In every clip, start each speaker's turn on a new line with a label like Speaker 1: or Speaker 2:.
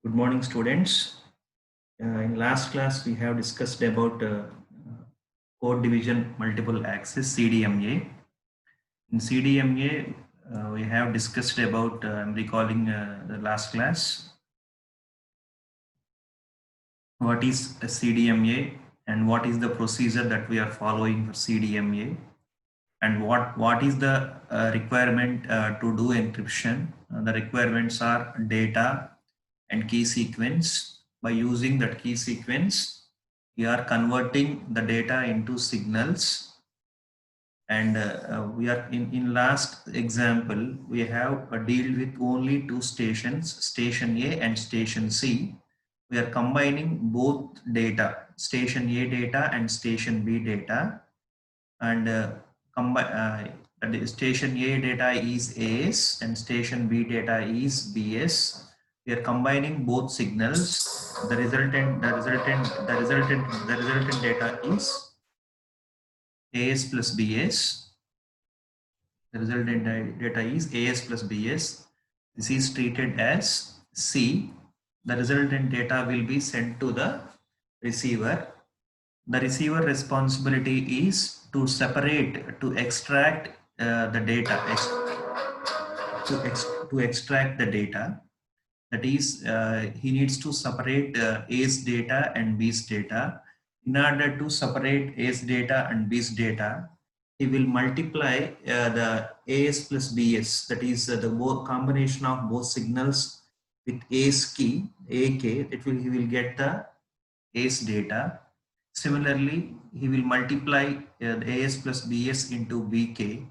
Speaker 1: Good morning, students. In last class, we have discussed about code division multiple access CDMA. In CDMA, we have discussed about, I'm recalling the last class, what is a CDMA and what is the procedure that we are following for CDMA and what is the requirement to do encryption. The requirements are data and key sequence. By using that key sequence, we are converting the data into signals, and we are in last example we have a deal with only two stations, station A and station C. We are combining both data, station A data and station B data, and the station A data is AS and station B data is BS. We are combining both signals. The resultant data is AS plus BS. The resultant data is AS plus BS. This is treated as C. The resultant data will be sent to the receiver. The receiver responsibility is to separate, to extract the data, to extract the data. That is, he needs to separate A's data and B's data. In order to separate A's data and B's data, he will multiply the AS plus BS, that is the combination of both signals with A's key, AK, he will get the A's data. Similarly, he will multiply the AS plus BS into BK.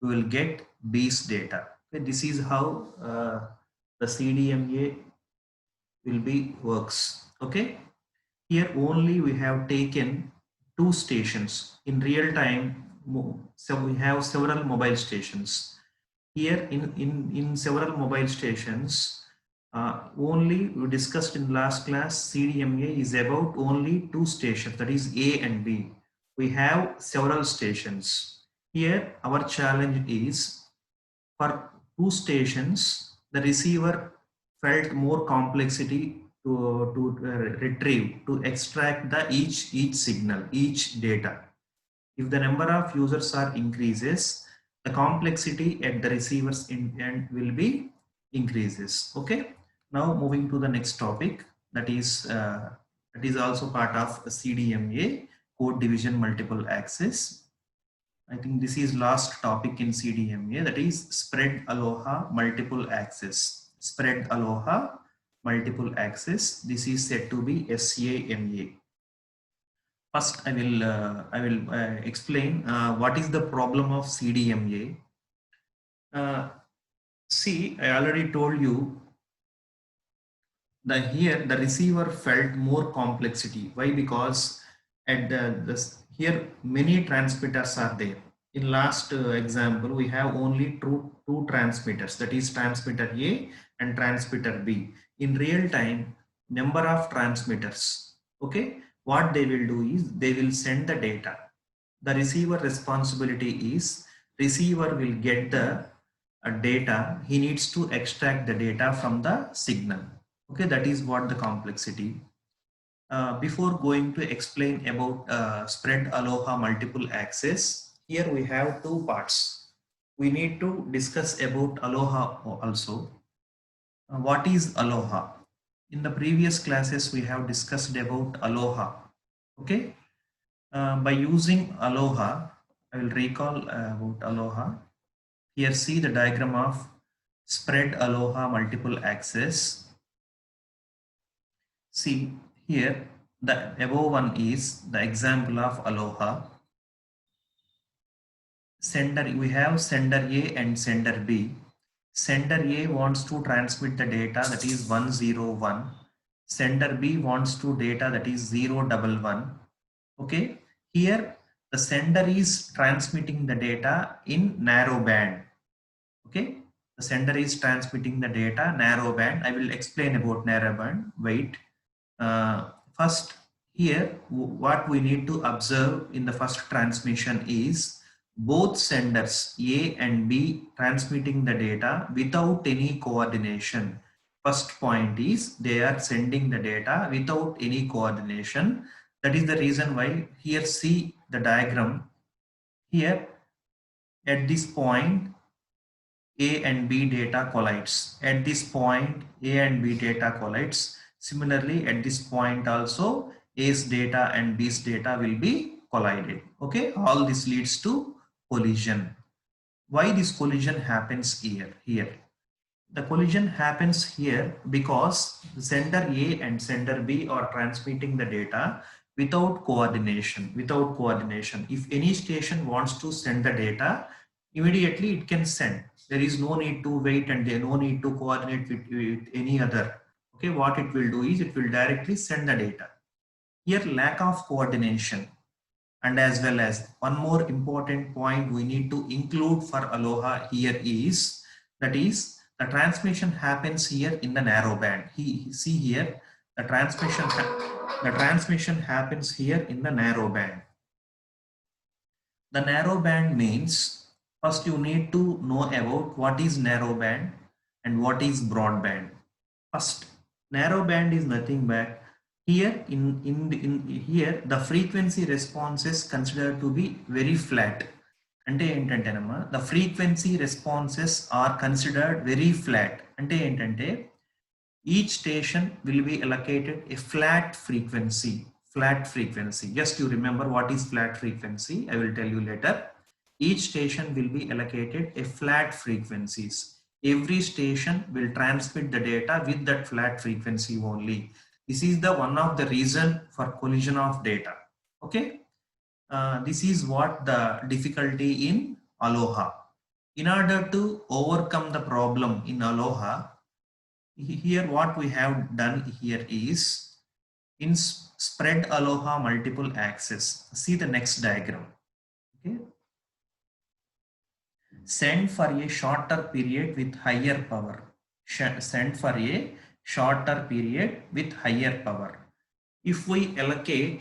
Speaker 1: We will get B's data. Okay, this is how the CDMA will be works. Okay, here only we have taken two stations in real time. So we have several mobile stations. Here in several mobile stations, only we discussed in last class, CDMA is about only two stations, that is A and B. We have several stations. Here our challenge is for two stations, the receiver felt more complexity to retrieve, to extract the each signal, each data. If the number of users are increases, the complexity at the receiver's end will be increases. Okay. Now moving to the next topic, that is also part of CDMA, code division multiple access. I think this is last topic in CDMA, that is spread aloha multiple access. Spread aloha multiple access. This is said to be SAMA. First, I will explain what is the problem of CDMA. See, I already told you that here the receiver felt more complexity. Why? Because at here many transmitters are there. In last example, we have only two transmitters, that is transmitter A and transmitter B. In real time, number of transmitters. Okay, what they will do is they will send the data. The receiver responsibility is receiver will get the data. He needs to extract the data from the signal. Okay, that is what the complexity. Before going to explain about spread aloha multiple access, here we have two parts. We need to discuss about aloha also. What is aloha? In the previous classes, we have discussed about aloha. Okay, by using aloha, I will recall about aloha. Here, see the diagram of spread aloha multiple access. See here, the above one is the example of aloha. Sender, we have sender A and sender B. Sender A wants to transmit the data, that is 101. Sender B wants to data, that is 011. Okay, here the sender is transmitting the data in narrow band. Okay, the sender is transmitting the data narrow band. I will explain about narrow band. Wait. First, here what we need to observe in the first transmission is both senders A and B transmitting the data without any coordination. First point is they are sending the data without any coordination. That is the reason why here see the diagram. Here at this point A and B data collides. At this point A and B data collides. Similarly at this point also A's data and B's data will be collided. Okay, all this leads to collision. Why this collision happens here? The collision happens here because sender A and sender B are transmitting the data without coordination. If any station wants to send the data, immediately it can send. There is no need to wait and there no need to coordinate with any other. Okay, what it will do is it will directly send the data. Here lack of coordination, and as well as one more important point we need to include for Aloha here is, that is the transmission happens here in the narrow band. See here the transmission happens here in the narrow band. The narrow band means first you need to know about what is narrow band and what is broadband. First, narrow band is nothing but here here the frequency response is considered to be very flat. అంటే ఏంటంటేనమ్మా the frequency responses are considered very flat. అంటే ఏంటంటే each station will be allocated a flat frequency. Just you remember what is flat frequency, I will tell you later. Each station will be allocated a flat frequencies. Every station will transmit the data with that flat frequency only. This is the one of the reason for collision of data. Okay, this is what the difficulty in Aloha. In order to overcome the problem in Aloha, here what we have done here is in spread Aloha multiple access. See the next diagram. Okay, send for a shorter period with higher power. Send for a shorter period with higher power. If we allocate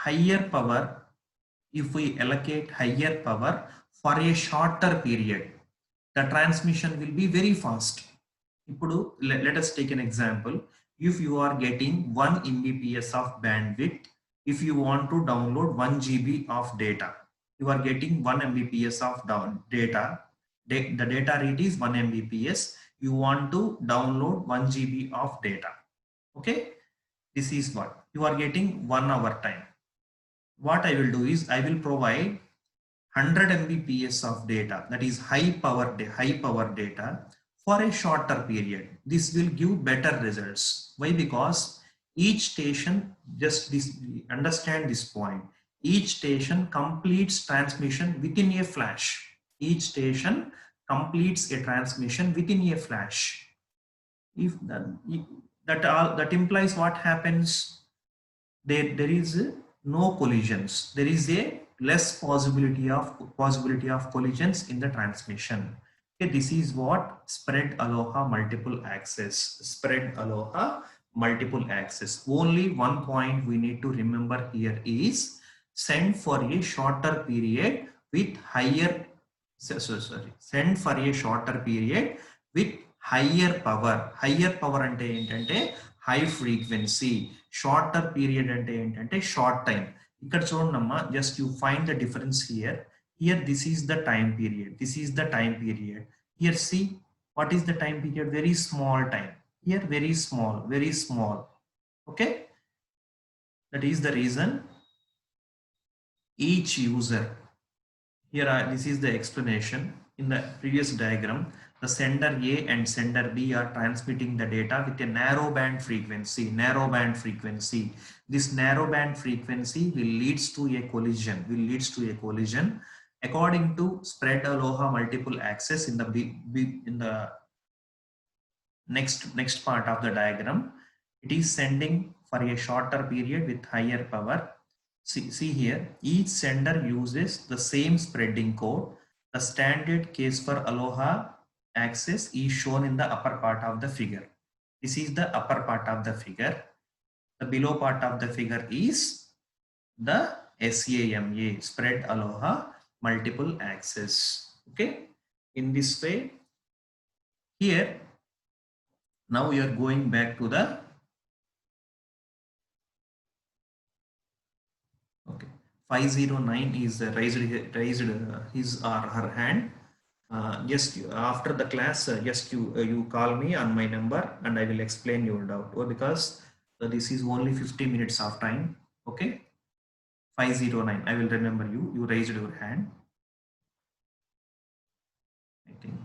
Speaker 1: higher power for a shorter period, the transmission will be very fast. Let us take an example. If you are getting 1 Mbps of bandwidth, if you want to download 1 GB of data, you are getting 1 Mbps of data. The data rate is 1 Mbps. You want to download 1 GB of data. Okay, this is what you are getting 1 hour time. What I will do is I will provide 100 Mbps of data, that is high power data, for a shorter period. This will give better results. Why? Because each station, understand this point, each station completes transmission within a flash. Each station completes a transmission within a flash. If that implies what happens, there is no collisions. There is a less possibility of collisions in the transmission. Okay, this is what spread Aloha multiple access. Only one point we need to remember here is send for a shorter period with higher send for a shorter period with higher power. Higher power ante entante high frequency, shorter period ante entante short time. Ikkada chudandamma, just you find the difference here. Here this is the time period, here see what is the time period, very small time. Here very small. Okay, that is the reason each user here this is the explanation. In the previous diagram, the sender A and sender B are transmitting the data with a narrow band frequency. This narrow band frequency will leads to a collision. According to spread Aloha multiple access in the next part of the diagram, it is sending for a shorter period with higher power. See here, each sender uses the same spreading code. The standard case for Aloha access is shown in the upper part of the figure. This is the upper part of the figure. The below part of the figure is the SAMA, spread Aloha multiple access. Okay, in this way, here Now we are going back to the, okay, 509 is raised his or her hand. Just after the class, just you call me on my number and I will explain your doubt. Because this is only 50 minutes of time. Okay, 509. I will remember you. You raised your hand, I think.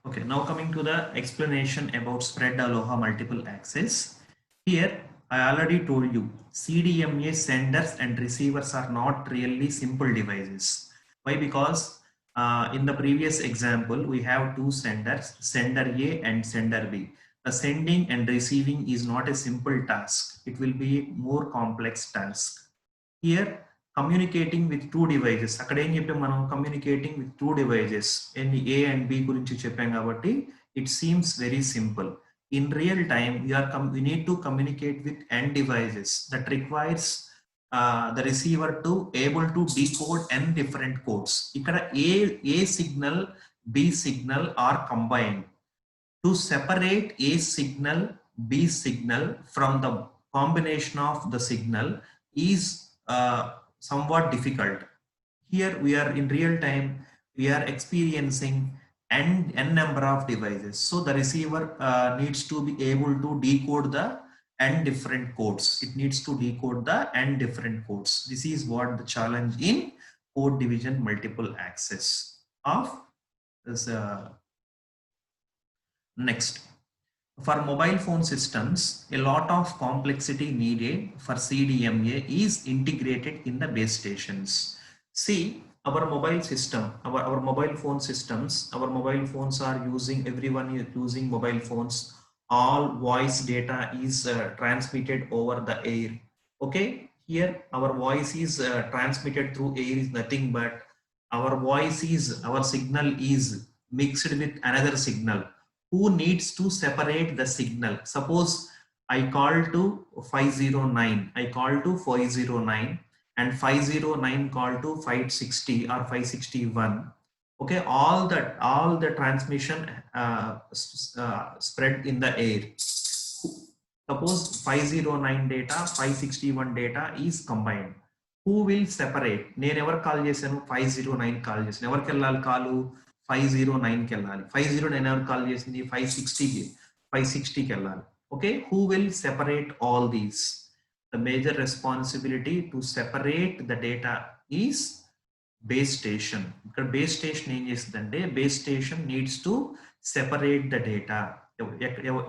Speaker 1: Okay, now coming to the explanation about spread aloha multiple access. Here, I already told you, CDMA senders and receivers are not really simple devices. Why? Because in the previous example, we have two senders, sender A and sender B. The sending and receiving is not a simple task. It will be more complex task. Here, communicating with two devices. అక్కడ ఏం చెప్పాం మనం, communicating with two devices. ఎన్ని A and B గురించి చెప్పాం కాబట్టి it seems very simple. In real time, we need to communicate with n devices that requires the receiver to able to decode n different codes. ఇక్కడ A signal, B signal are combined. To separate A signal, B signal from the combination of the signal is somewhat difficult. Here we are in real time, we are experiencing n number of devices. So the receiver needs to be able to decode the n different codes. It needs to decode the n different codes. This is what the challenge in code division multiple access of this. Next, for mobile phone systems, a lot of complexity needed for CDMA is integrated in the base stations. See, our mobile system, our mobile phone systems, our mobile phones are using, everyone is using mobile phones. All voice data is transmitted over the air. Okay, here our voice is transmitted through air is nothing but our signal is mixed with another signal. Who needs to separate the signal? Suppose I call to 509, I call to 509 and 509 call to 560 or 561. Okay, all the transmission spread in the air. Suppose 509 data, 561 data is combined. Who will separate? నేను ఎవరు call చేశాను? 509 call చేశాను. ఎవరికి వెళ్ళాలి కాలు? 509కి వెళ్ళాలి. 509 ఎవరు call చేసింది? 560కి వెళ్ళాలి. Okay, who will separate all these? The major responsibility to separate the data is base station. ఇక్కడ base station ఏం చేస్తుందంటే, base station needs to separate the data.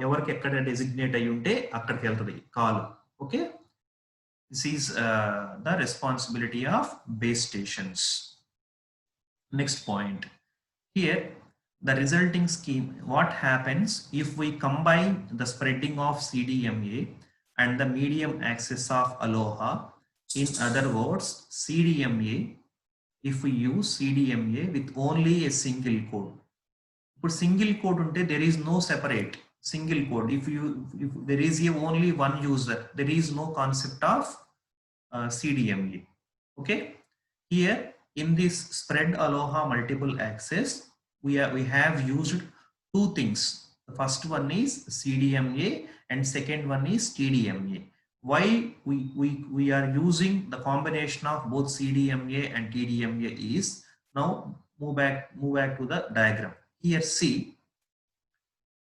Speaker 1: ఎవరికి ఎక్కడ డెసిగ్నేట్ అయి ఉంటే అక్కడికి వెళ్తుంది call. Okay, this is the responsibility of base stations. Next point, here the resulting scheme, what happens if we combine the spreading of CDMA and the medium access of Aloha? In other words, CDMA, if we use CDMA with only a single code. For single code unte, there is no separate single code. If there is only one user, there is no concept of CDMA. Okay, here in this spread Aloha multiple access, we have used two things. The first one is CDMA and second one is TDMA. Why we are using the combination of both CDMA and TDMA is, now move back to the diagram. Here, see,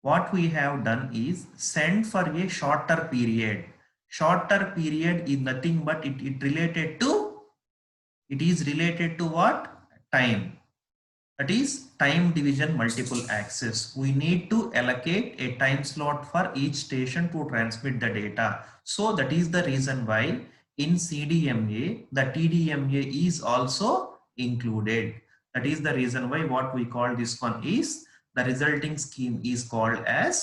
Speaker 1: what we have done is send for a shorter period. Shorter period is nothing but it is related to what? Time. That is time division multiple access. We need to allocate a time slot for each station to transmit the data. So that is the reason why in CDMA, the TDMA is also included. That is the reason why what we call this one is, the resulting scheme is called as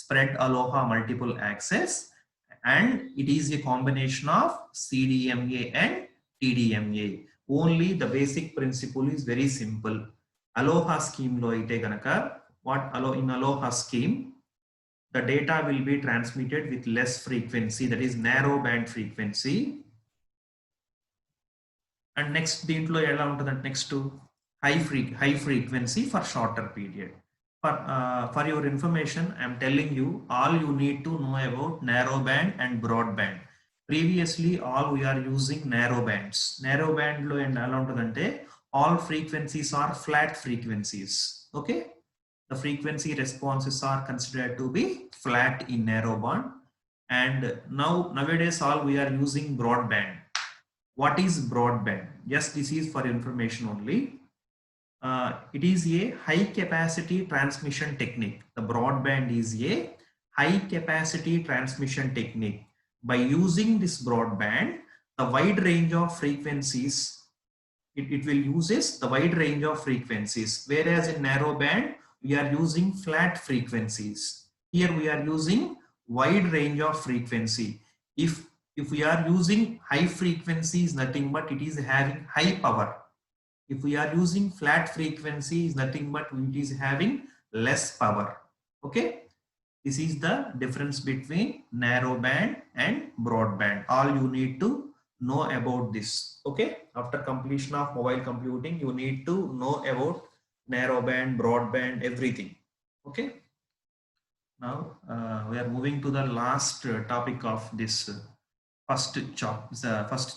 Speaker 1: spread Aloha multiple access, and it is a combination of CDMA and TDMA. Only the basic principle is very simple. Aloha scheme lo ite ganaka, in Aloha scheme, the data will be transmitted with less frequency, that is narrow band frequency. And next దీంట్లో ఎలా ఉంటుందంటే next high frequency for shorter period. For your information, I am telling you all you need to know about narrow band and broadband. Previously, all we are using narrow bands. Narrow band lo and ఎలా ఉంటుందంటే all frequencies are flat frequencies. Okay, the frequency responses are considered to be flat in narrow band. And nowadays all we are using broadband. What is broadband? Yes, this is for information only. It is a high capacity transmission technique. The broadband is a high capacity transmission technique. By using this broadband, the wide range of frequencies, it will uses the wide range of frequencies, whereas in narrow band we are using flat frequencies. Here we are using wide range of frequency. If we are using high frequency is nothing but it is having high power. If we are using flat frequency is nothing but it is having less power. Okay, this is the difference between narrow band and broadband. All you need to know about this. Okay, after completion of mobile computing you need to know about narrow band, broadband, everything. Okay, now we are moving to the last topic of this first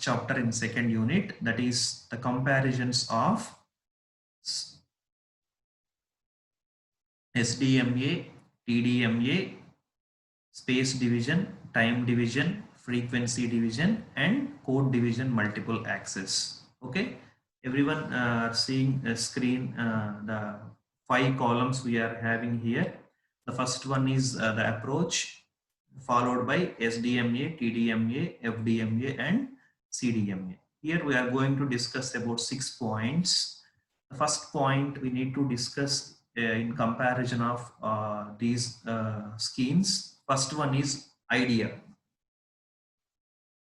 Speaker 1: chapter in second unit, that is the comparisons of SDMA, TDMA, space division, time division, frequency division, and code division multiple access. Okay, everyone seeing a screen, the 5 columns we are having here. The first one is the approach, followed by SDMA, TDMA, FDMA, and CDMA. Here we are going to discuss about 6 points. The first point we need to discuss in comparison of these schemes. First one is idea.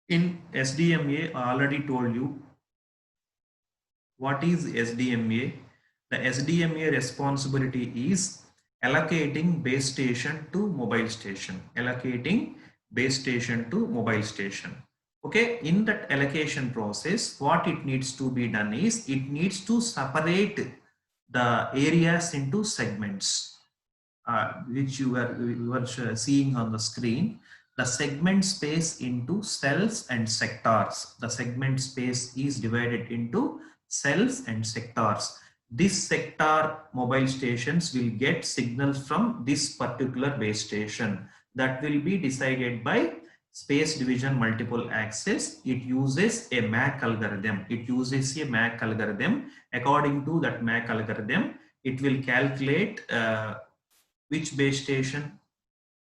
Speaker 1: In SDMA, I already told you what is SDMA. The SDMA responsibility is allocating base station to mobile station. Allocating base station to mobile station. Okay, in that allocation process, what it needs to be done is it needs to separate the areas into segments, which you were seeing on the screen. The segment space into cells and sectors. The segment space is divided into cells and sectors. This sector mobile stations will get signals from this particular base station. That will be decided by space division multiple access. It uses a MAC algorithm. According to that MAC algorithm, it will calculate which base station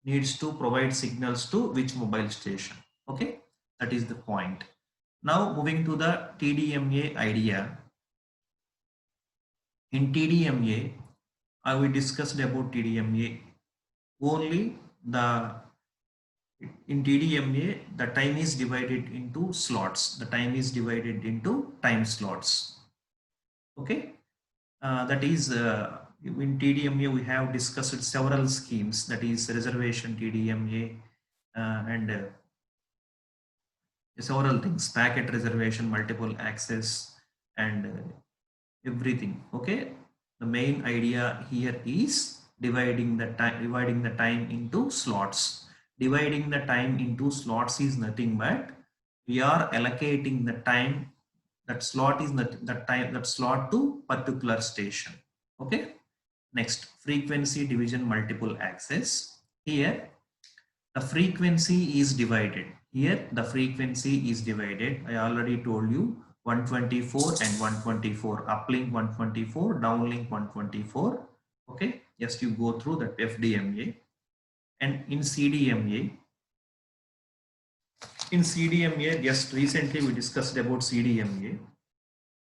Speaker 1: needs to provide signals to which mobile station. Okay, that is the point. Now moving to the TDMA idea. In TDMA, we discussed about TDMA only. In TDMA, the time is divided into slots. The time is divided into time slots. Okay, that is in TDMA we have discussed several schemes, that is reservation TDMA and several things, packet reservation, multiple access, and everything. Okay, the main idea here is dividing the time into slots. Dividing the time into slots is nothing but we are allocating the time, that slot is that slot to particular station. Okay, next, frequency division multiple access. Here the frequency is divided. I already told you 124 and 124, uplink 124, downlink 124. Okay, just you go through that FDMA. And in CDMA, just recently we discussed about CDMA.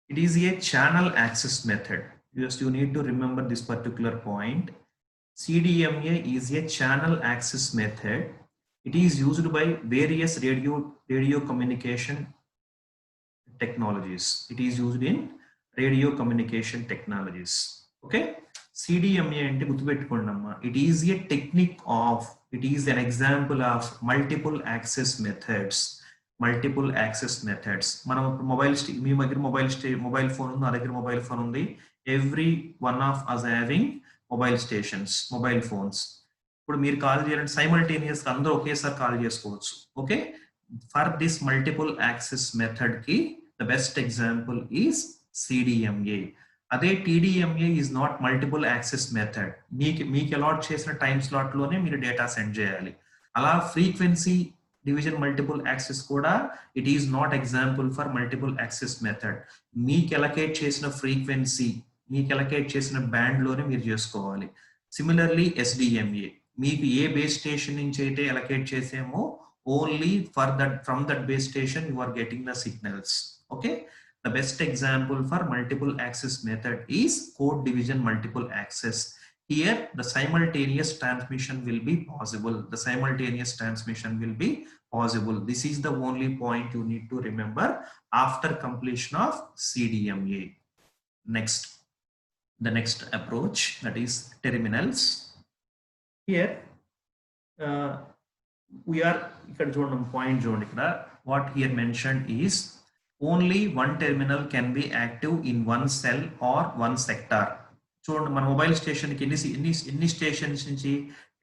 Speaker 1: It is a channel access method. Just you need to remember this particular point. CDMA is a channel access method. It is used by various radio communication technologies. It is used in radio communication technologies. Okay, CDMA ante guttupettukondamma, it is a technique of, it is an example of multiple access methods. multiple access methods. మనం మీ దగ్గర mobile phone ఉంది, నా దగ్గర mobile phone ఉంది. Every one of us having mobile stations, mobile phones. ఇప్పుడు మీరు call చేయాలంటే simultaneous అందరూ ఒకేసారి కాల్ చేసుకోవచ్చు. Okay, for this multiple access method కి the best example is CDMA. అదే TDMA is not multiple access method. మీకు అలాట్ చేసిన టైం స్లాట్ లోనే మీరు డేటా సెండ్ చేయాలి. అలా ఫ్రీక్వెన్సీ డివిజన్ మల్టిపుల్ యాక్సెస్ కూడా it is not example for multiple access method. మీకు ఎలకేట్ చేసిన ఫ్రీక్వెన్సీ, మీకు ఎలకేట్ చేసిన బ్యాండ్ లోనే మీరు చేసుకోవాలి. సిమిలర్లీ SDMA, మీకు ఏ బేస్ స్టేషన్ నుంచి అయితే ఎలకేట్ చేసామో only for that from that base station you are getting the signals. Okay, the best example for multiple access method is code division multiple access. Here the simultaneous transmission will be possible. The simultaneous transmission will be possible. This is the only point you need to remember after completion of CDMA. Next, the next approach, that is terminals. Here we are point what here mentioned is only one terminal can be active in one cell or one sector. చూడండి, మన mobile station కి ఎన్ని stations నుంచి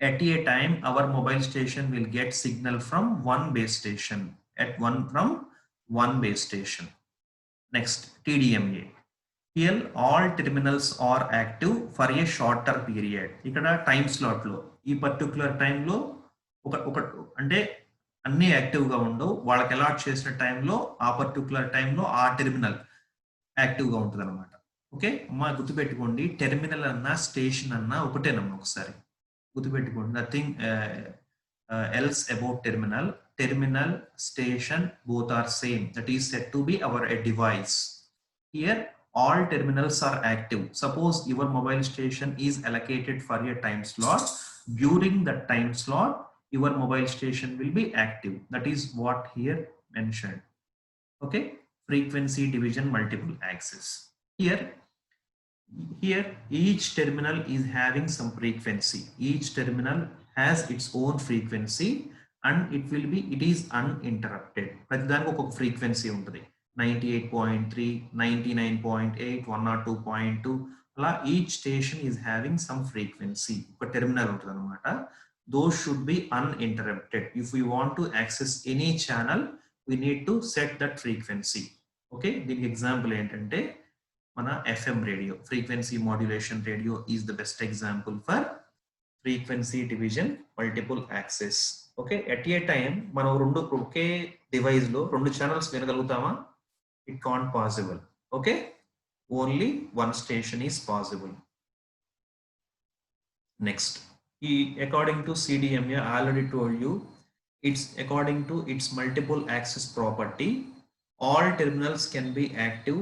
Speaker 1: at a time our mobile station will get signal from one base station from one base station. Next, TDMA. Here all terminals are active for a shorter period. ఇక్కడ time slot లో ఈ particular టైంలో ఒక అంటే అన్ని యాక్టివ్గా ఉండవు, వాళ్ళకి అలాట్ చేసిన టైంలో ఆ పర్టికులర్ టైంలో ఆ టెర్మినల్ యాక్టివ్గా ఉంటుంది అనమాట. ఓకే అమ్మా, గుర్తుపెట్టుకోండి, టెర్మినల్ అన్నా స్టేషన్ అన్నా ఒకటేనమ్మా. ఒకసారి గుర్తుపెట్టుకోండి, nothing else about terminal. Terminal, station both are same. That is set to be our a device. Here all terminals are active. Suppose your mobile station is allocated for a time slot. During that time slot your mobile station will be active. That is what here mentioned. Okay, frequency division multiple access. Here each terminal is having some frequency. Each terminal has its own frequency and it is uninterrupted. ప్రతి దానికి ఒక frequency ఉంటుంది. 98.3, 99.8, 102.2 అలా each station is having some frequency. ఒక terminal ఉంటుంది అనమాట. Those should be uninterrupted. If we want to access any channel, we need to set that frequency. Okay, దీనికి example ఏంటంటే మన FM radio, frequency modulation radio is the best example for frequency division multiple access. Okay, at a time మనం ఒకే device లో రెండు channels వినగలుగుతామా? It can't possible. Okay, only one station is possible. Next, according to CDMA, I already told you, it's according to its multiple access property. All terminals can be active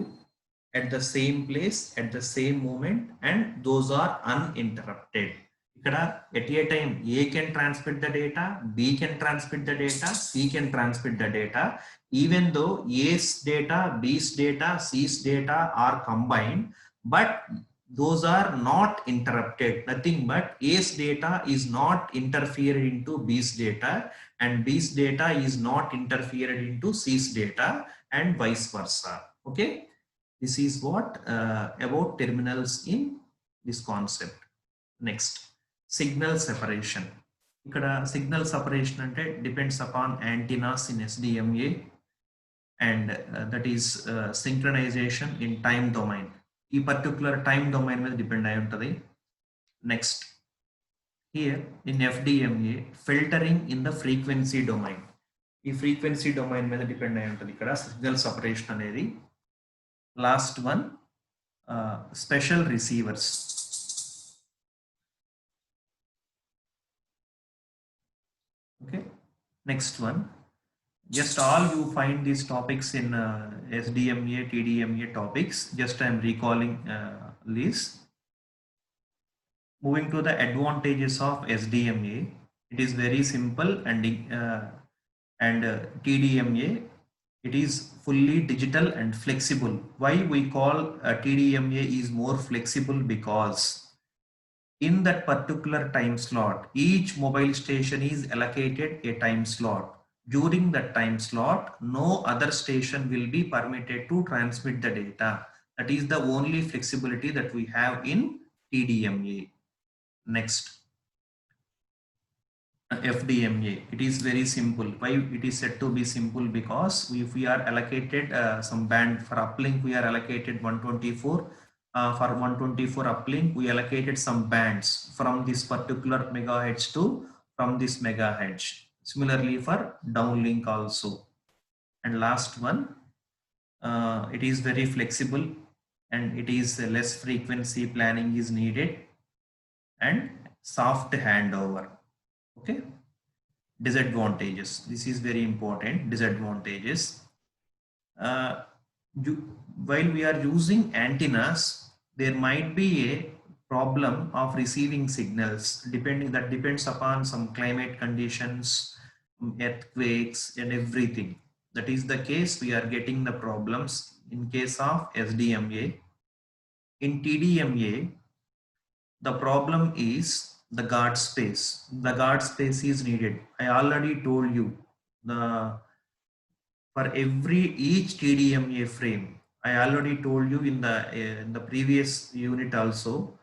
Speaker 1: at the same place at the same moment and those are uninterrupted. Ikkada at a time A can transmit the data, B can transmit the data, C can transmit the data. Even though A's data, B's data, C's data are combined, but those are not interrupted. Nothing but A's data is not interfered into B's data and B's data is not interfered into C's data and vice versa. Okay, this is what about terminals in this concept. Next, signal separation. Ikkada signal separation ante depends upon antennas in SDMA and that is synchronization in time domain. ఈ particular time domain మీద depend అయి ఉంటుంది. Next, here in FDMA filtering in the frequency domain. ఈ frequency domain మీద depend అయి ఉంటుంది ఇక్కడ signal separation అనేది. Last one, special receivers. Okay, next one, just all you find these topics in SDMA, TDMA topics. Just I am recalling this. Moving to the advantages of SDMA, it is very simple and TDMA, it is fully digital and flexible. Why we call TDMA is more flexible? Because in that particular time slot, each mobile station is allocated a time slot. During that time slot, no other station will be permitted to transmit the data. That is the only flexibility that we have in TDMA. Next, FDMA. It is very simple. Why it is said to be simple? Because if we are allocated some band for uplink, we are allocated 124. For 124 uplink, we allocated some bands from this particular megahertz to from this megahertz. Similarly for downlink also. And last one, it is very flexible and it is less frequency planning is needed and soft handover. Okay. Disadvantages. This is very important. Disadvantages. Uh, while we are using antennas, there might be a problem of receiving signals that depends upon some climate conditions, earthquakes and everything. That is the case we are getting the problems in case of SDMA. In TDMA, the problem is the guard space. The guard space is needed. I already told you for each TDMA frame. I already told you in the previous unit also.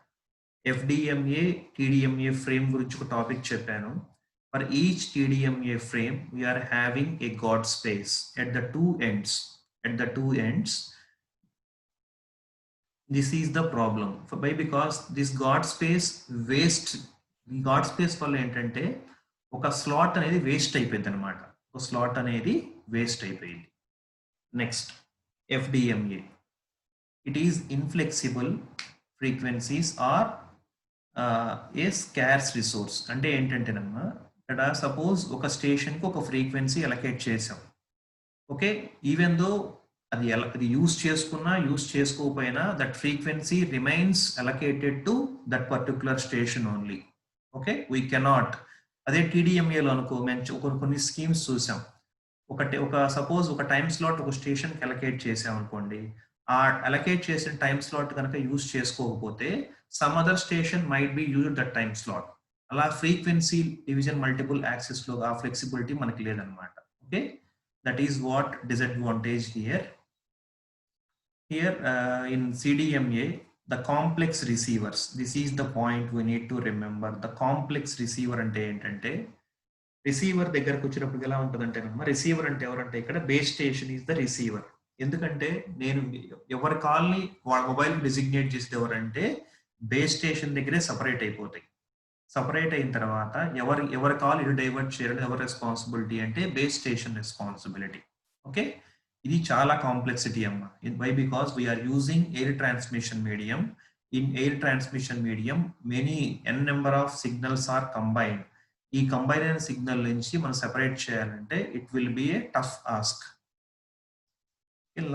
Speaker 1: FDMA, TDMA frame గురించి ఒక topic చెప్పాను. For each TDMA frame, we are having a guard space at the two ends. At the two ends, this is the problem. Because this guard space waste, guard space వల్ల ఏంటంటే ఒక slot అనేది waste అయిపోయింది అనమాట. ఒక slot అనేది waste అయిపోయింది. Next FDMA. It is inflexible frequencies or a scarce resource. అంటే ఏంటంటేనమ్మా ఇక్కడ సపోజ్ ఒక స్టేషన్కి ఒక ఫ్రీక్వెన్సీ అలొకేట్ చేసాం. ఓకే, ఈవెన్ దో అది యూస్ చేసుకున్నా యూస్ చేసుకోకపోయినా that frequency remains allocated to that particular station only. Okay, we cannot. అదే TDMAలో అనుకో మేము కొన్ని స్కీమ్స్ చూసాం. ఒక సపోజ్ ఒక టైం స్లాట్ ఒక స్టేషన్కి అలొకేట్ చేసాం అనుకోండి, ఆ అలొకేట్ చేసిన టైం స్లాట్ కనుక యూజ్ చేసుకోకపోతే some other station might be use that time slot. అలా ఫ్రీక్వెన్సీ డివిజన్ మల్టిపుల్ యాక్సెస్ లో ఆ ఫ్లెక్సిబిలిటీ మనకి లేదనమాట. Okay, that is what disadvantage here. In CDMA, the complex receivers, this is the point we need to remember. The complex receiver అంటే ఏంటంటే, receiver దగ్గరకు వచ్చినప్పుడు ఎలా ఉంటుందంటేనమ్మా, రిసీవర్ అంటే ఎవరంటే ఇక్కడ base station is the receiver. ఎందుకంటే నేను ఎవరి కాల్ని వాళ్ళ మొబైల్ డిజిగ్నేట్ చేసేది ఎవరంటే బేస్ స్టేషన్ దగ్గరే సపరేట్ అయిపోతాయి. సపరేట్ అయిన తర్వాత ఎవరి కాల్ ఇది డైవర్ట్ చేయడం ఎవరి రెస్పాన్సిబిలిటీ అంటే బేస్ స్టేషన్ రెస్పాన్సిబిలిటీ. ఓకే, ఇది చాలా కాంప్లెక్సిటీ అమ్మా. Why? Because we are using air transmission medium. In air transmission medium many number of signals are combined. ఈ కంబైన్ అయిన సిగ్నల్ నుంచి మనం సెపరేట్ చేయాలంటే it will be a tough ask.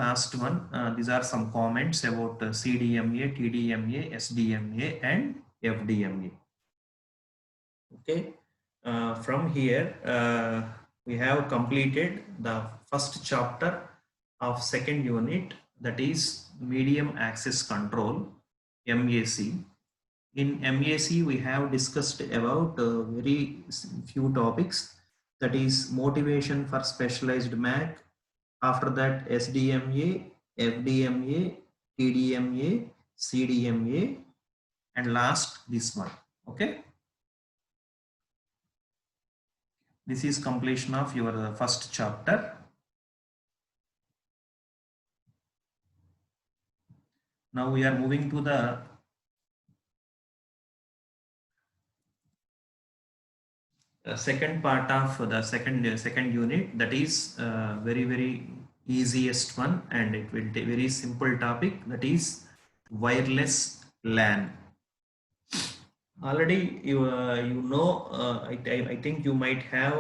Speaker 1: Last one, these are some comments about CDMA, TDMA, SDMA and FDMA. Okay, from here we have completed the first chapter of second unit, that is medium access control, MAC. In MAC we have discussed about very few topics, that is motivation for specialized MAC. After that SDMA, FDMA, TDMA, CDMA, and last this one. Okay, this is completion of your first chapter. Now we are moving to the second part of the second unit, that is very easiest one, and it will be very simple topic, that is wireless LAN. Already you know, I think you might have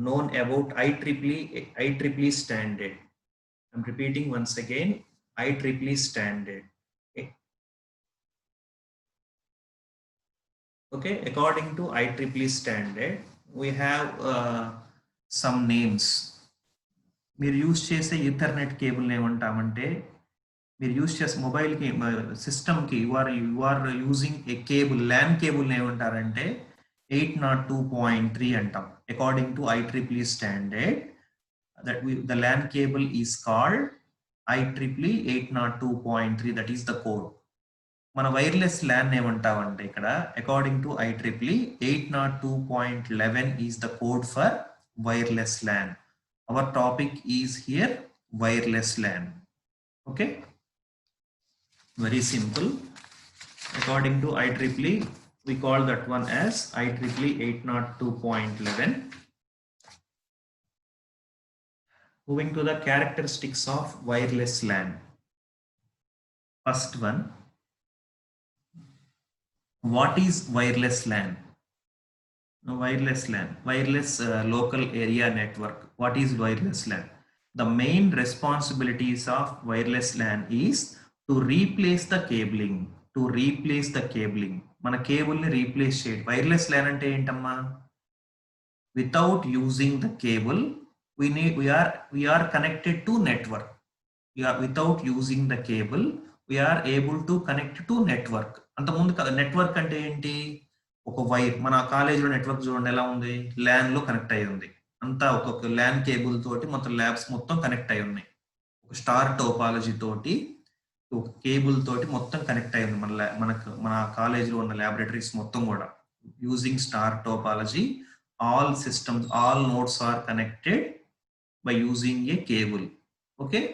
Speaker 1: known about IEEE standard. I'm repeating once again, IEEE standard. Okay, according to IEEE standard, we have some names. మీరు use చేసే Ethernet cable ఏమంటామంటే, మీరు use చేసే మొబైల్కి సిస్టమ్కి you are using a cable, LAN cable ఏమంటారంటే 802.3 అంటాం. According to IEEE standard, the LAN cable is called IEEE 802.3. that is the code. మన వైర్లెస్ LAN ఏమంటామంటే ఇక్కడ according to IEEE 802.11 is the code for wireless LAN. Our topic is here wireless LAN. Okay, very simple. According to IEEE, we call that one as IEEE 802.11. Moving to the characteristics of wireless LAN. First one, what is wireless LAN? Wireless LAN, wireless local area network. What is wireless LAN? The main responsibilities of wireless LAN is to replace the cabling. To replace the cabling. మన cable ని replace చేయడం. Wireless LAN అంటే ఏంటమ్మా? Without using the cable, we are connected to network. Without using the cable, we are able to connect to network. అంతకుముందు network అంటే ఏంటి? ఒక wire. మన కాలేజీలో నెట్వర్క్ చూడండి ఎలా ఉంది, ల్యాన్ లో కనెక్ట్ అయి ఉంది. అంతా ఒక్కొక్క ల్యాన్ కేబుల్ తోటి మొత్తం ల్యాబ్స్ మొత్తం కనెక్ట్ అయి ఉన్నాయి. ఒక స్టార్ టోపాలజీ తోటి ఒక కేబుల్ తోటి మొత్తం కనెక్ట్ అయి ఉంది మన కాలేజీలో ఉన్న ల్యాబొరేటరీస్ మొత్తం కూడా. Using star topology, all systems, all nodes are connected by using a cable. Okay,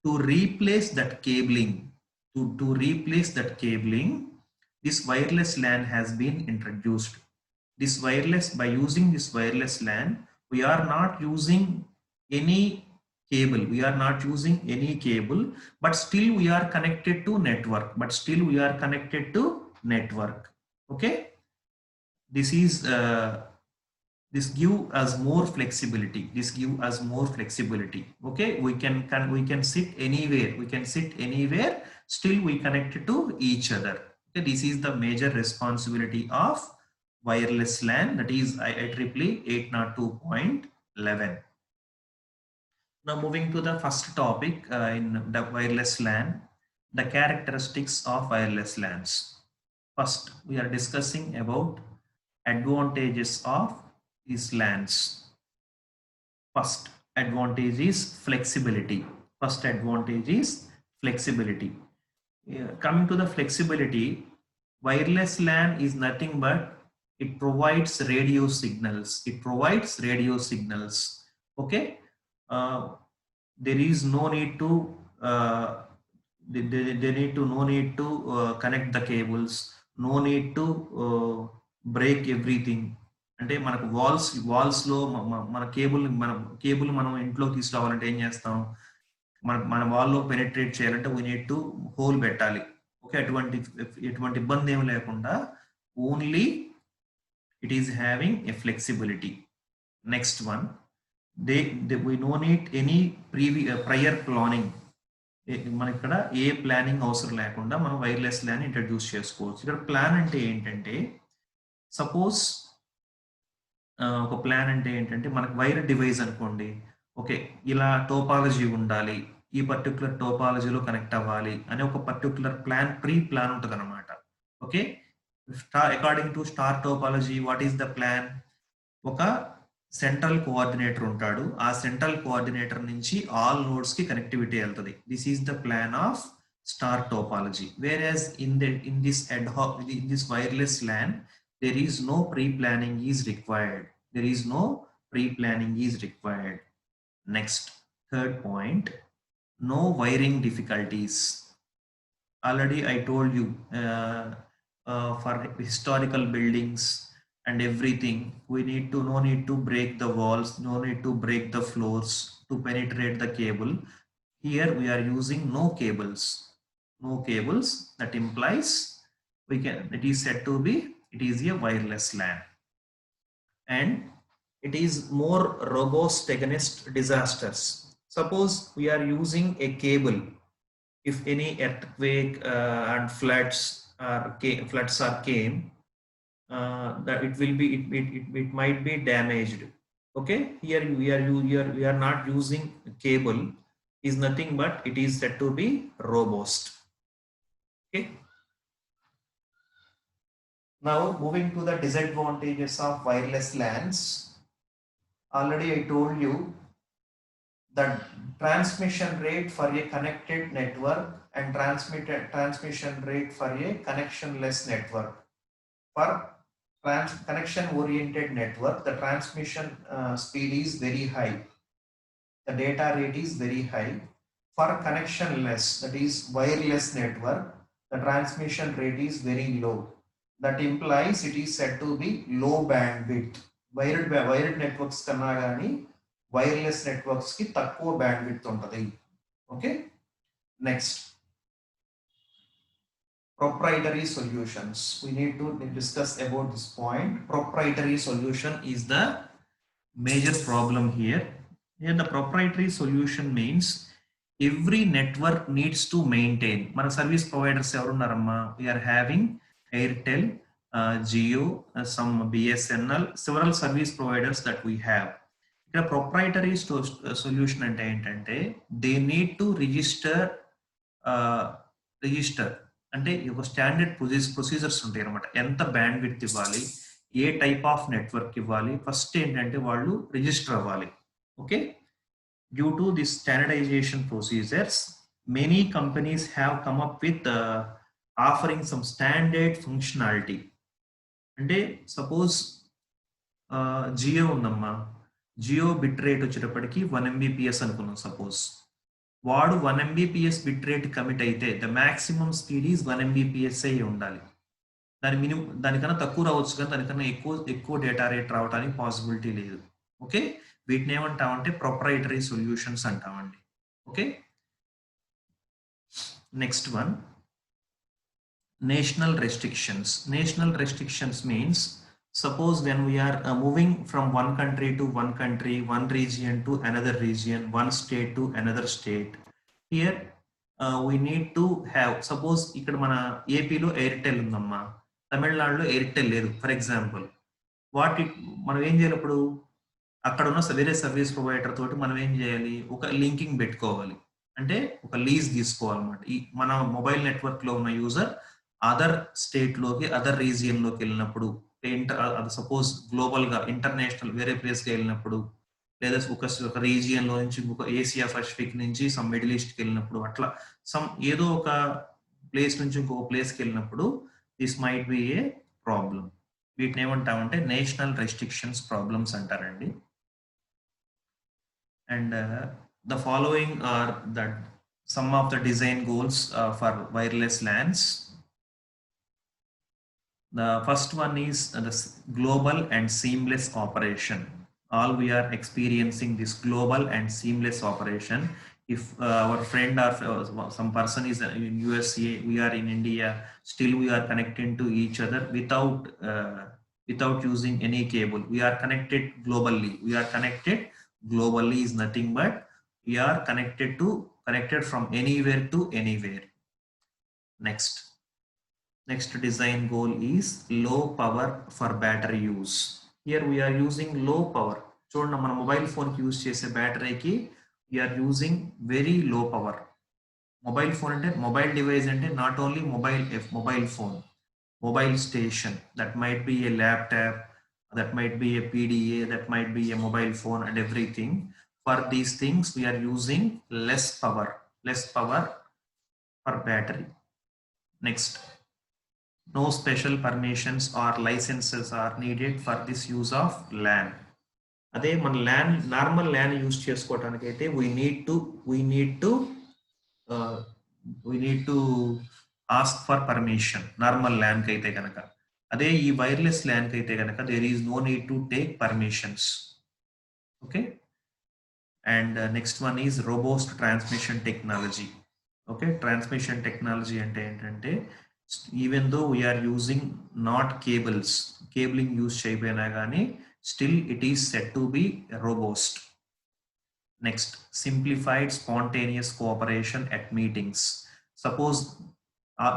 Speaker 1: to replace that cabling, to replace that cabling, this wireless LAN has been introduced. This wireless, by using this wireless LAN, we are not using any cable. We are not using any cable, but still we are connected to network. Okay, this is this give us more flexibility. Okay, we can sit anywhere, still we connect to each other. Okay, this is the major responsibility of wireless LAN, that is IEEE 802.11. Now moving to the first topic in the wireless LAN, the characteristics of wireless LANs. First, we are discussing about advantages of these LANs. First advantage is flexibility. Coming to the flexibility, wireless LAN is nothing but it provides radio signals. Okay, there is no need to no need to connect the cables, no need to break everything. అంటే మనకు walls లో మన cable మనం ఇంట్లోకి తీసుకురావాలంటే ఏం చేస్తాం? మన వాల్ లో పెనిట్రేట్ చేయాలంటే వీ నీడ్ టు హోల్ పెట్టాలి. ఓకే, ఎటువంటి ఇబ్బంది ఏమి లేకుండా only it is having a flexibility. Next one, we no need any prior planning. మన ఇక్కడ ఏ ప్లానింగ్ అవసరం లేకుండా మనం వైర్లెస్ LAN ఇంట్రడ్యూస్ చేసుకోవచ్చు. ఇక్కడ ప్లాన్ అంటే ఏంటంటే, సపోజ్ ఒక ప్లాన్ అంటే ఏంటంటే మనకు వైర్ డివైస్ అనుకోండి. ఓకే, ఇలా టోపాలజీ ఉండాలి, ఈ పర్టికులర్ టోపాలజీలో కనెక్ట్ అవ్వాలి అని ఒక పర్టికులర్ ప్రీ ప్లాన్ ఉంటుంది అనమాట. Okay, according to star topology, what is the plan? ఒక సెంట్రల్ కోఆర్డినేటర్ ఉంటాడు. ఆ సెంట్రల్ కోఆర్డినేటర్ నుంచి ఆల్ నోడ్స్ కి కనెక్టివిటీ వెళ్తుంది. This is the plan of star topology. Where in this wireless LAN, there is no pre-planning is required. Next, third point, no wiring difficulties. Already I told you, for historical buildings and everything, we no need to break the walls, no need to break the floors to penetrate the cable. Here we are using no cables. That implies it is said to be, it is a wireless LAN, and it is more robust against disasters. Suppose we are using a cable, if any earthquake and floods came, that it might be damaged. Okay, here we are not using cable, is nothing but it is said to be robust. Okay, Now moving to the disadvantages of wireless LANs. Already I told you the transmission rate for a connected network and transmission rate for a connectionless network. For connection oriented network, the transmission speed is very high. The data rate is very high. For connectionless, that is wireless network, the transmission rate is very low. That implies it is said to be low bandwidth. Wired networks కన్నా కానీ wireless networks కి తక్కువ bandwidth ఉంటుంది. Okay. Next, proprietary solutions. We need to discuss about this point. Proprietary solution is the major problem here. Here the proprietary solution means every network needs to maintain. Mana service providers evarunnaramma, we are having Airtel, Jio, some BSNL, several service providers that we have. Ikkada proprietary solution ante entante they need to register అంటే ఒక standard procedures ఉంటాయి అనమాట. ఎంత bandwidth ఇవ్వాలి, ఏ type of network ఇవ్వాలి, first ఏంటంటే వాళ్ళు రిజిస్టర్ అవ్వాలి. Okay, due to this standardisation procedures many companies have come up with offering some standard functionality. అంటే సపోజ్ జియో ఉందమ్మా, జియో బిట్ రేట్ వచ్చేటప్పటికి 1 Mbps అనుకున్నాం. సపోజ్ వాడు 1 Mbps బిట్ రేట్ కమిట్ అయితే the maximum speed is 1 Mbps అయి ఉండాలి. దానికన్నా తక్కువ రావచ్చు, కానీ దానికన్నా ఎక్కువ డేటా రేట్ రావడానికి పాసిబిలిటీ లేదు. ఓకే, వీటిని ఏమంటామంటే ప్రొప్రైటరీ సొల్యూషన్స్ అంటామండి. Okay, next one, national restrictions. National restrictions means suppose when we are moving from one country to one country, one region to another region, one state to another state, here we need to have, suppose ikkada mana AP lo Airtel undamma, Tamil Nadu lo Airtel ledu for example, మనం ఏం చేయాలి, ఇప్పుడు అక్కడ ఉన్న వేరే service provider తోటి మనం ఏం చేయాలి, ఒక లింకింగ్ పెట్టుకోవాలి. అంటే ఒక లీజ్ తీసుకోవాలన్నమాట. ఈ మన మొబైల్ నెట్వర్క్ లో ఉన్న యూజర్ అదర్ స్టేట్ లోకి, అదర్ రీజియన్ లోకి వెళ్ళినప్పుడు, సపోజ్ గ్లోబల్ గా ఇంటర్నేషనల్ వేరే ప్లేస్ కి వెళ్ళినప్పుడు, లేదా ఒక రీజియన్ లో నుంచి ఒక ఏసియా పసిఫిక్ నుంచి సమ్ మిడిల్ ఈస్ట్ కి వెళ్ళినప్పుడు, అట్లా సమ్ ఏదో ఒక ప్లేస్ నుంచి ఇంకొక ప్లేస్ కి వెళ్ళినప్పుడు this might be a problem. వీటిని ఏమంటామంటే నేషనల్ రెస్ట్రిక్షన్స్ ప్రాబ్లమ్స్ అంటారండి. And the following are that some of the design goals for wireless LANs. The first one is the global and seamless operation. All we are experiencing this global and seamless operation. If our friend or some person is in USA, we are in India, still we are connecting to each other without using any cable. We are connected globally. We are connected globally is nothing but we are connected from anywhere to anywhere. Next design goal is low power for battery use. Here we are using low power. చూడండి, మన mobile phone కి use చేసే బ్యాటరీకి we are using very low power. Mobile phone అంటే mobile device అంటే not only mobile phone, mobile station, that might be A laptop, that might be a PDA, that might be a mobile phone and everything. For these things we are using less power for battery. Next, no special permissions or licenses are needed for this use of LAN. అదే మన normal LAN use చేసుకోవడానికి అయితే we need to ask for permission normal LAN కి అయితే కనుక. అదే ఈ wireless LAN కి అయితే కనుక there is no need to take permissions. Okay, and next one is robust transmission technology. Okay, transmission technology అంటే ఏంటంటే even though we are using not cabling use చేయబోయినా కానీ still it is said to be robust. Next, simplified spontaneous cooperation at meetings. Suppose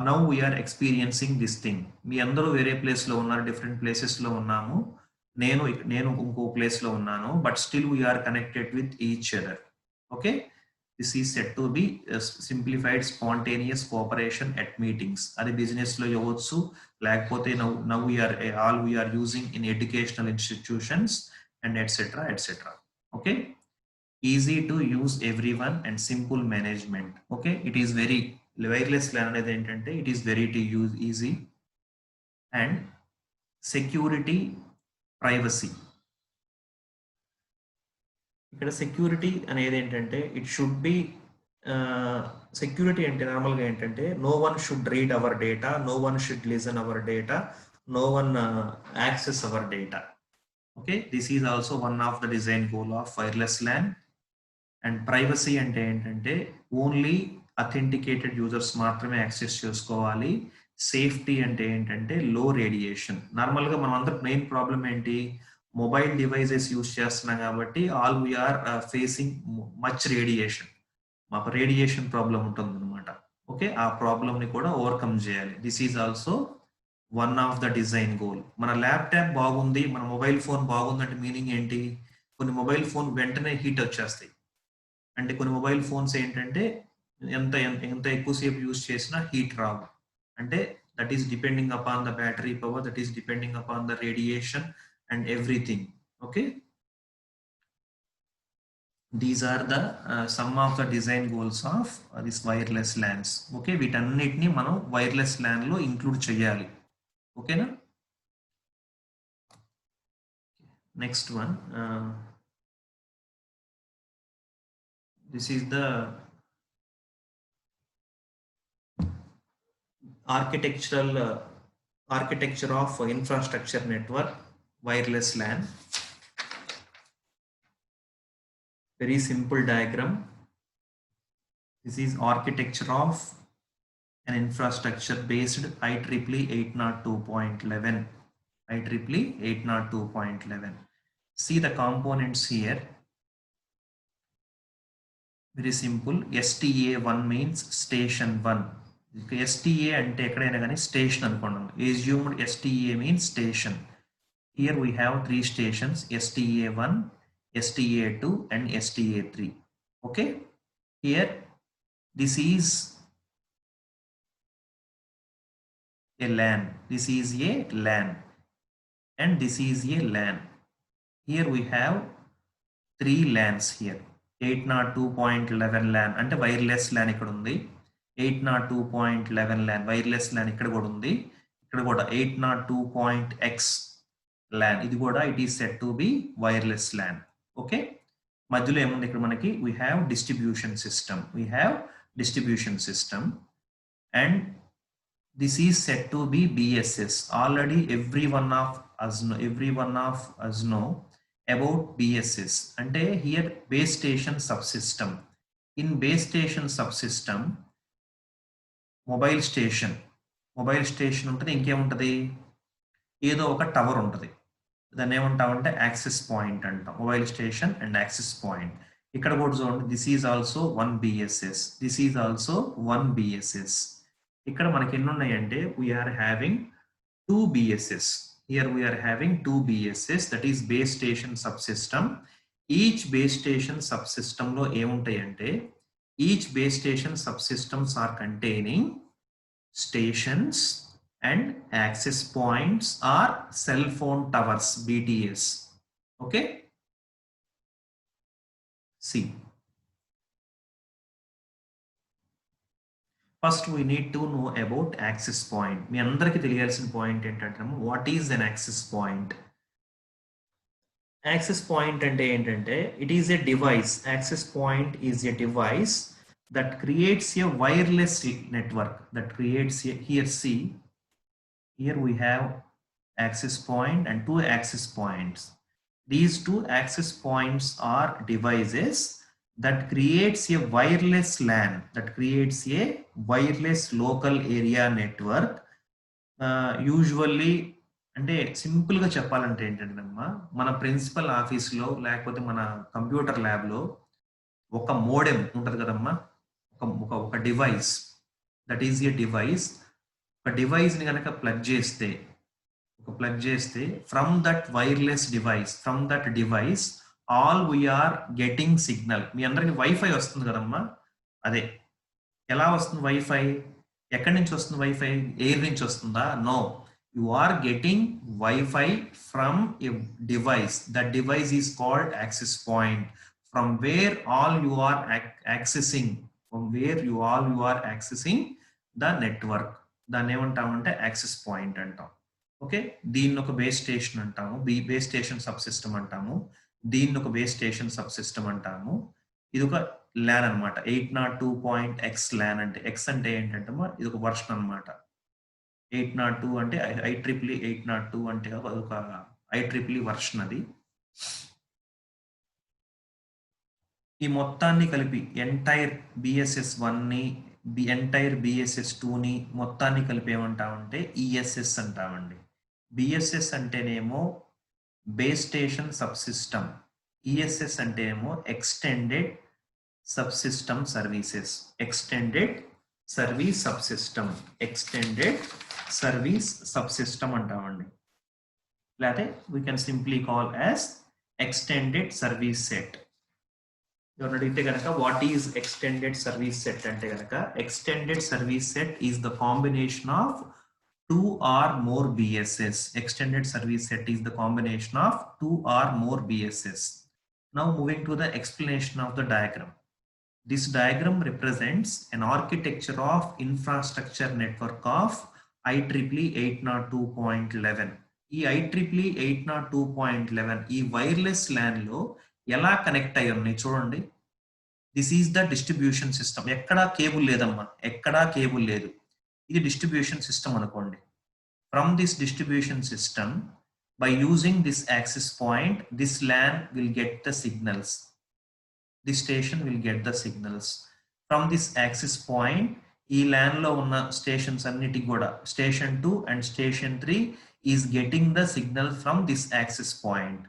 Speaker 1: now we are experiencing this thing. మీ అందరూ వేరే place లో ఉన్నారు, different places లో ఉన్నాము, నేను ఇంకో place లో ఉన్నాను, but still we are connected with each other. Okay, This is said to be simplified spontaneous cooperation at meetings. అది business లో ఇవ్వచ్చు, లేకపోతే now we are using in educational institutions and etc. Okay, easy to use everyone and simple management. Okay, it is very wireless LAN అనేది ఏంటంటే it is very to use, easy, and security, privacy. ఇక్కడ security అనేది ఏంటంటే it should be security అంటే నార్మల్గా ఏంటంటే no one should read our data, no one should listen our data, no one access our data. Okay, this is also one of the design goal of wireless LAN. And privacy అంటే ఏంటంటే only authenticated users మాత్రమే access చేసుకోవాలి. Safety అంటే ఏంటంటే low radiation. నార్మల్గా మనం అందరం main problem ఏంటి, మొబైల్ డివైజెస్ యూజ్ చేస్తున్నాం కాబట్టి all we are facing much radiation. మాకు రేడియేషన్ ప్రాబ్లం ఉంటుంది అనమాట. ఓకే, ఆ ప్రాబ్లమ్ని కూడా ఓవర్కమ్ చేయాలి. This is also one of the design goal. మన ల్యాప్టాప్ బాగుంది, మన మొబైల్ ఫోన్ బాగుందంటే మీనింగ్ ఏంటి, కొన్ని మొబైల్ ఫోన్ వెంటనే హీట్ వచ్చేస్తాయి. అంటే కొన్ని మొబైల్ ఫోన్స్ ఏంటంటే ఎంత ఎక్కువసేపు యూజ్ చేసినా హీట్ రావు. అంటే that is depending upon the battery power, that is depending upon the radiation and everything. Okay, these are the some of the design goals of this wireless LANs. Okay, వీటన్నిటిని మనం wireless LAN లో include చేయాలి. ఓకేనా? Next one, this is the architecture of infrastructure network, wireless LAN. Very simple diagram. This is architecture of an infrastructure based IEEE 802.11. IEEE 802.11. See the components here. Very simple. STA1 means station 1. STA ante ekkadaina gaani station anukondamu. Assumed STA means station. Here we have 3 stations, STA1, STA2 and STA3. Okay, here this is a LAN, this is a LAN, and this is a LAN. Here we have 3 LANs here. 802.11 LAN అంటే wireless LAN ఇక్కడ ఉంది. 802.11 LAN wireless LAN ఇక్కడ కూడా ఉంది. ఇక్కడ కూడా 802.x LAN, ఇది కూడా it is said to be wireless LAN. Okay, మధ్యలో ఏముంది ఇక్కడ మనకి, we have distribution system and this is said to be BSS. Already every one of us know about BSS. అంటే here base station subsystem. In base station subsystem mobile station ఉంటుంది, ఇంకేముంటుంది, ఏదో ఒక tower ఉంటుంది. దాన్ని ఏమంటామంటే యాక్సెస్ పాయింట్ అంటాం. Mobile station and access point. ఇక్కడ కూడా చూడండి, this is also 1 BSS, this is also 1 BSS. ఇక్కడ మనకి ఎన్ని ఉన్నాయంటే we are having 2 BSS. Here we are having 2 BSS, that is base station subsystem. Each base station subsystem లో ఏముంటాయంటే, each base station subsystems are containing stations and access points or cell phone towers, BTS. Okay, see, first we need to know about access point. మీ అందరికీ తెలియాల్సిన point ఏంటంటే, what is an access point? Access point అంటే ఏంటంటే, it is a device. Access point is a device that creates a wireless network, that creates a, here we have access point and 2 access points. These 2 access points are devices that creates a wireless LAN, that creates a wireless local area network. Usually అంటే సింపుల్గా చెప్పాలంటే ఏంటంటే మన principal ఆఫీస్లో లేకపోతే మన computer ల్యాబ్లో ఒక మోడెమ్ ఉంటుంది కదమ్మా, ఒక device, that is a device. ఒక డివైస్ని కనుక ప్లగ్ చేస్తే from that wireless device, from that device all we are getting signal. మీ అందరికి వైఫై వస్తుంది కదమ్మా, అదే ఎలా వస్తుంది వైఫై? ఎక్కడి నుంచి వస్తుంది వైఫై? ఎయిర్ నుంచి వస్తుందా? No, you are getting WiFi from a device. That device is called access point, from where all you are accessing, from where you are accessing the network. దాన్ని ఏమంటామంటే యాక్సెస్ పాయింట్ అంటాం. Okay, దీన్ని ఒక base station అంటాము, base station subsystem అంటాము. దీన్ని ఒక base station subsystem అంటాము. ఇది ఒక ల్యాన్ అనమాట. 802.x ల్యాన్ అంటే, ఎక్స్ అంటే ఏంటంటే ఇది ఒక వర్షన్ అనమాట. 802 అంటే IEEE 802 అంటే అదొక IEEE వర్షన్. అది ఈ మొత్తాన్ని కలిపి ఎంటైర్ BSS 1ని ఎంటైర్ BSS 2ని మొత్తాన్ని కలిపి ఏమంటామంటే ESS అంటామండి. BSS అంటేనేమో base station sub system, ESS అంటేనేమో extended subsystem services, extended service subsystem, extended service subsystem అంటామండి. లేకపోతే we can simply call as extended service set. ఎవరు అడిగితే కనుక what is extended service set అంటే కనుక, extended service set is the combination of 2 or more BSS. Extended service set is the combination of 2 or more BSS. Now moving to the explanation of the diagram. This diagram represents an architecture of infrastructure network of IEEE 802.11. ఈ IEEE 802.11 ఈ wireless LAN లో ఎలా connect అయ్యి ఉన్నాయి చూడండి. This is the distribution system. ఎక్కడా cable లేదమ్మా, ఎక్కడా కేబుల్ లేదు. ఇది డిస్ట్రిబ్యూషన్ సిస్టమ్ అనుకోండి. From this distribution system, by using this access point, this LAN will get the signals. This station will get the signals from this access point. ఈ LAN లో ఉన్న stations అన్నిటికి కూడా station 2 and station 3 is getting the signal from this access point.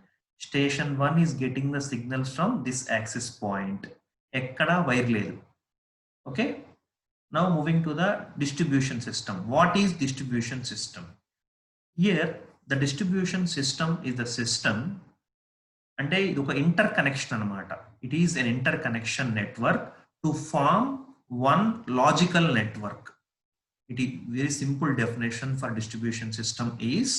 Speaker 1: Station 1 is getting the signals from this access point. ఎక్కడ wire లేదు. Okay, now moving to the distribution system. What is distribution system? Here the distribution system is the system, అంటే ఇది ఒక interconnection అనమాట. It is an interconnection network to form one logical network. It is very simple definition for distribution system is,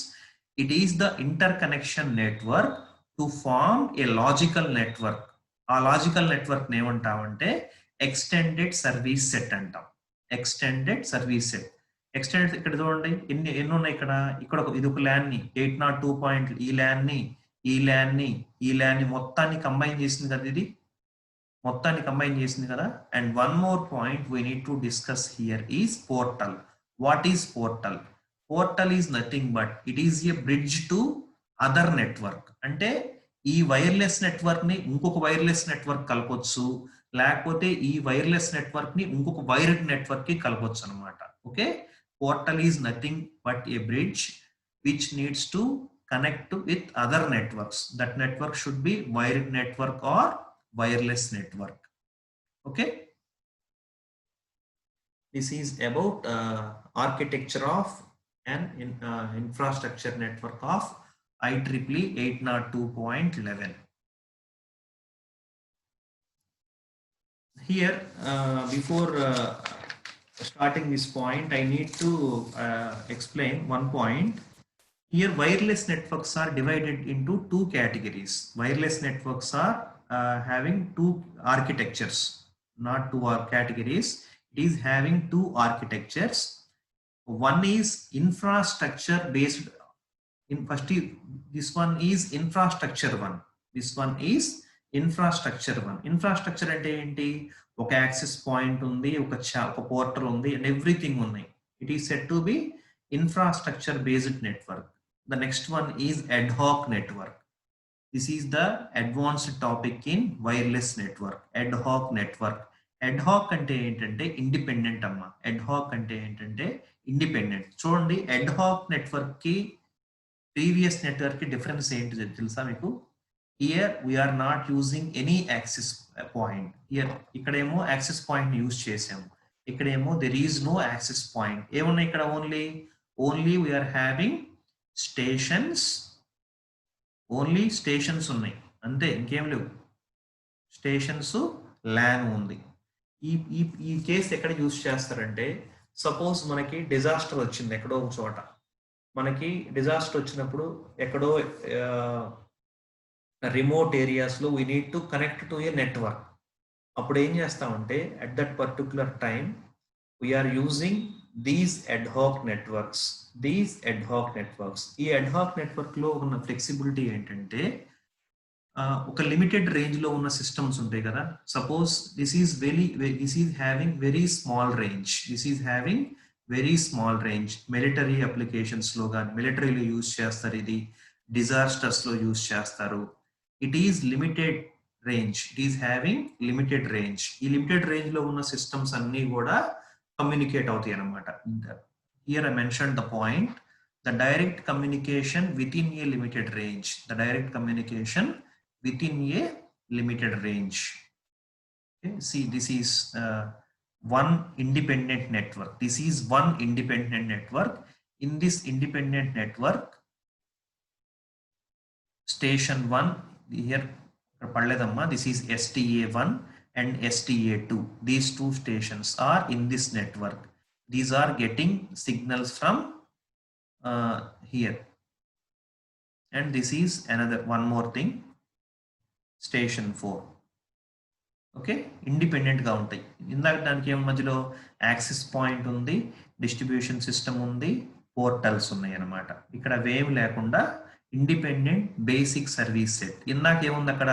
Speaker 1: it is the interconnection network to form a logical network. ఆ logical network ఏమంటామంటే extended service set అంటాం. Extended service set. Extended ఇక్కడ చూడండి ఎన్ని ఉన్నాయి ఇక్కడ. ఇక్కడ ఇది ఒక ల్యాన్ ని 802 పాయింట్, ఈ ల్యాన్ ని మొత్తాన్ని కంబైన్ చేసింది కదా, ఇది మొత్తాన్ని కంబైన్ చేసింది కదా. And one more point we need to discuss here is portal. What is portal? Portal is nothing but it is a bridge to other network. అంటే ఈ వైర్లెస్ నెట్వర్క్ ని ఇంకొక వైర్లెస్ నెట్వర్క్ కలపొచ్చు, లేకపోతే ఈ వైర్లెస్ నెట్వర్క్ ని ఇంకొక wired network కి కలపొచ్చు అనమాట. Okay, portal is nothing but A bridge which needs to connect with other networks. That network should be wired network or wireless network. Okay, this is about architecture of an infrastructure network of IEEE 802.11. Here before starting this point, I need to explain one point. Here wireless networks are divided into two categories. Wireless networks are having two architectures, not two categories. It is having two architectures. One is infrastructure based. This one is infrastructure one. This one is infrastructure one. Infrastructure అంటే ఏంటి? ఒక access point ఉంది, ఒక portal ఉంది, and everything ఉన్నాయి. It is said to be infrastructure based network. The next one is ad hoc network. This is the advanced topic in wireless network. Ad hoc network. Ad hoc అంటే ఏంటంటే independent అమ్మ. Ad hoc అంటే ఏంటంటే independent. చూడండి, ad hoc network కి previous network కి difference ఏంటి తెలుసా మీకు? Here we are not using any access point. Here ఇక్కడేమో యాక్సెస్ పాయింట్ యూజ్ చేసాము, ఇక్కడేమో there is no access point. ఏమున్నాయి ఇక్కడ? Only we are having stations, only stations ఉన్నాయి అంతే, ఇంకేం లేవు. స్టేషన్స్ ల్యాన్ ఉంది. ఈ ఈ ఈ కేసు ఎక్కడ యూజ్ చేస్తారంటే, సపోజ్ మనకి డిజాస్టర్ వచ్చింది ఎక్కడో ఒక చోట. మనకి డిజాస్టర్ వచ్చినప్పుడు ఎక్కడో రిమోట్ ఏరియాస్లో we need to connect to a network. అప్పుడు ఏం చేస్తామంటే at that particular time we are using these ad hoc networks. ఈ అడ్హాక్ నెట్వర్క్లో ఉన్న ఫ్లెక్సిబిలిటీ ఏంటంటే, ఒక లిమిటెడ్ రేంజ్ లో ఉన్న సిస్టమ్స్ ఉంటాయి కదా. Suppose this is having very small range. Military applications లో కానీ మిలిటరీలో యూజ్ చేస్తారు, ఇది డిజాస్టర్స్ లో యూజ్ చేస్తారు. It is limited range, it is having limited range. ఈ లిమిటెడ్ రేంజ్ లో ఉన్న సిస్టమ్స్ అన్ని కూడా కమ్యూనికేట్ అవుతాయి అన్నమాట. Here I mention the point, the direct communication with in a limited range. Within a limited range. Okay, see, this is one independent network. In this independent network, station 1 here, this is STA1 and STA2. These two stations are in this network. These are getting signals from here, and this is another one more thing, station 4. Okay, ఇండిపెండెంట్గా ఉంటాయి. ఇందాక దానికి ఏం మధ్యలో access point ఉంది, distribution system ఉంది, portals ఉన్నాయి అన్నమాట. ఇక్కడ అవేమి లేకుండా ఇండిపెండెంట్ బేసిక్ సర్వీస్ సెట్. ఇందాక ఏముంది అక్కడ,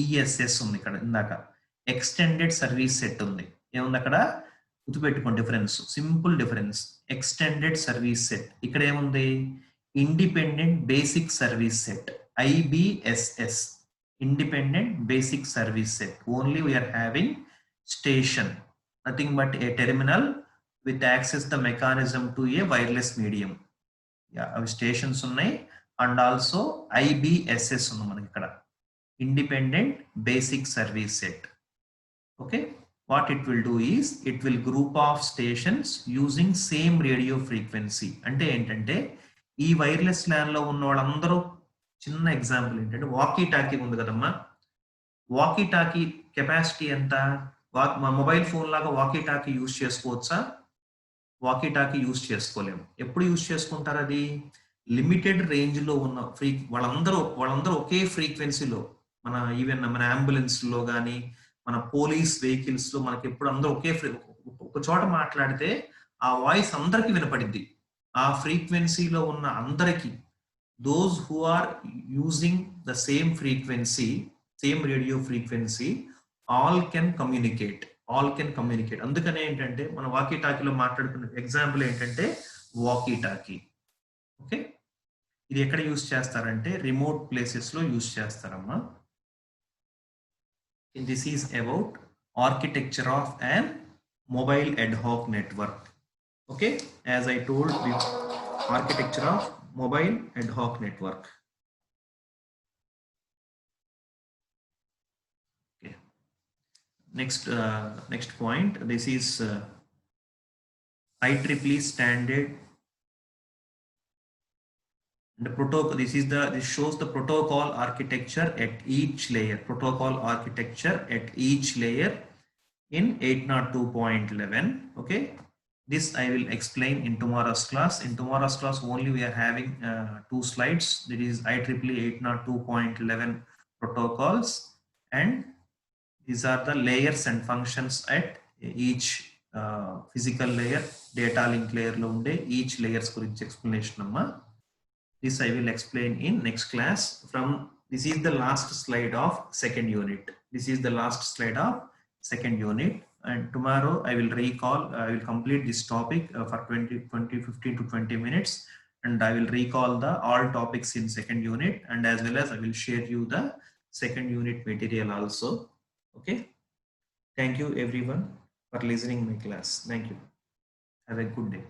Speaker 1: ఈఎస్ఎస్ ఉంది. ఇక్కడ ఇందాక ఎక్స్టెండెడ్ సర్వీస్ సెట్ ఉంది. ఏముంది అక్కడ, గుర్తుపెట్టుకోండి difference, simple difference. Extended service set, ఇక్కడ ఏముంది, independent basic service set, IBSS. Independent basic service set. Only we are having station, nothing but a terminal with access the mechanism to a wireless medium. Yeah, our stations unnai, and also IBSS unna manaki ikkada, independent basic service set. Okay, what it will do is it will group of stations using same radio frequency. Ante entante ee wireless LAN lo unna vallandaru, చిన్న example ఏంటంటే walkie talkie ఉంది కదమ్మా. Walkie talkie capacity ఎంత? మా mobile phone లాగా walkie talkie use చేసుకోవచ్చా? Walkie talkie use చేసుకోలేము. ఎప్పుడు యూజ్ చేసుకుంటారు అది? లిమిటెడ్ రేంజ్ లో ఉన్న వాళ్ళందరూ ఒకే ఫ్రీక్వెన్సీలో, ఈవెన్ మన అంబులెన్స్ లో కానీ మన పోలీస్ వెహికల్స్ లో మనకి ఎప్పుడు అందరూ ఒక చోట మాట్లాడితే ఆ వాయిస్ అందరికి వినపడిద్ది. ఆ ఫ్రీక్వెన్సీలో ఉన్న అందరికీ, those who are using the same frequency, same radio frequency, all can communicate. అందుకనే ఏంటంటే మన వాకీ టాకీలో మాట్లాడుకున్న ఎగ్జాంపుల్ ఏంటంటే వాకీ టాకీ. ఓకే, ఇది ఎక్కడ యూజ్ చేస్తారంటే రిమోట్ ప్లేసెస్ లో యూజ్ చేస్తారమ్మా. This is about architecture of an mobile ad hoc network. Okay, as I told you, architecture of mobile ad hoc network. Okay, next point, this is IEEE standard and the protocol. This shows the protocol architecture at each layer, in 802.11. okay, this I will explain in tomorrow's class. In tomorrow's class only we are having 2 slides. That is IEEE 802.11 protocols, and these are the layers and functions at each physical layer, data link layer lo unde each layers gurinchi explanation amma. This I will explain in next class. This is the last slide of second unit. And tomorrow I will complete this topic for 15 to 20 minutes, and I will recall all topics in second unit, and as well as I will share you the second unit material also. Okay, thank you everyone for listening my class. Thank you. Have a good day.